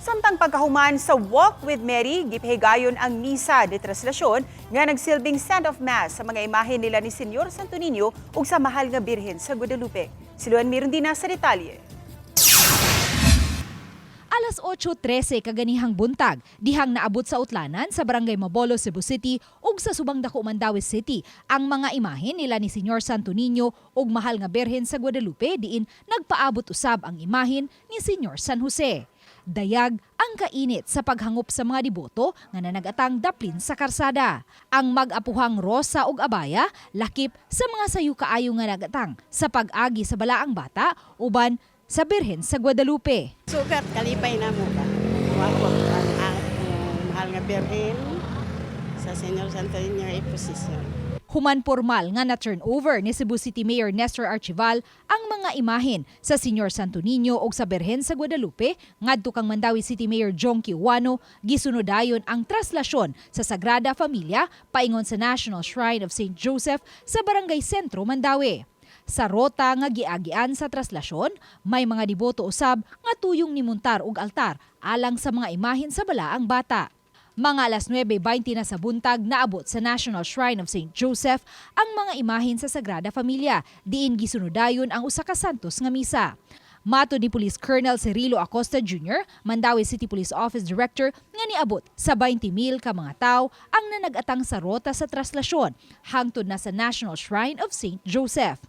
Samtang pagkahuman sa Walk with Mary, gipahigayon ang misa de traslasyon nga nagsilbing stand of mass sa mga imahe nila ni Senyor Santo Niño ug sa mahal nga Birhen sa Guadalupe. Si Luan Mirondina sa detalye. Alas 8:13 kaganihang buntag, dihang naabot sa Utlanan sa Barangay Mabolo, Cebu City ug sa Subang Dako, Mandaue City ang mga imahe nila ni Senyor Santo Niño ug mahal nga Birhen sa Guadalupe diin nagpaabot usab ang imahen ni Senyor San Jose. Dayag ang kainit sa paghangop sa mga deboto nga nanagatang daplin sa karsada. Ang mag-apuhang rosa ug abaya lakip sa mga sayo kaayo nga nagatang sa pag-agi sa balaang bata uban sa Birhen sa Guadalupe. Sugat, kalipay na mo ba? Wawag ang mahal nga Birhen sa Senyor Santo Niño iposisyon. Human formal nga na-turn over ni Cebu City Mayor Nestor Archival ang mga imahen sa Senyor Santo Niño ug sa Birhen sa Guadalupe ngadto kang Mandaue City Mayor Jonky Uano gisunodayon ang traslasyon sa Sagrada Familia paingon sa National Shrine of St. Joseph sa Barangay Sentro, Mandaue. Sa rota nga giagian sa traslasyon, may mga deboto usab nga tuyong nimuntar og altar alang sa mga imahen sa balaang bata. Mga alas 9:20 na sa buntag naabot sa National Shrine of St. Joseph ang mga imahen sa Sagrada Familia, diin gisunodayon ang usa ka santos nga misa. Mato ni Police Colonel Cirilo Acosta Jr., Mandaue City Police Office Director, nga niabot sa 20,000 ka mga tawo ang nanag-atang sa rota sa traslasyon hangtod na sa National Shrine of St. Joseph.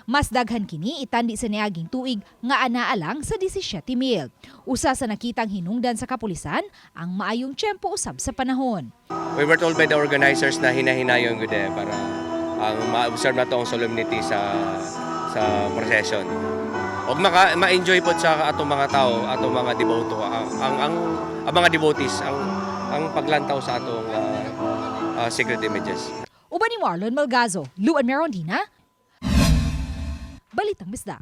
Mas daghan kini itandi sa niaging tuig nga anaa lang sa 17,000. Usa sa nakitang hinungdan sa kapulisan ang maayong tiyempo usab sa panahon. We were told by the organizers na hinahinayon gud para ang ma-observe na to ang solemnity sa procession. Og ma-enjoy po sa atong mga tao, atong mga deboto, ang mga devotees ang paglantaw sa atong sacred images. Uban ni Marlon Malgazo, Luan Mirondina, Balitang Misda.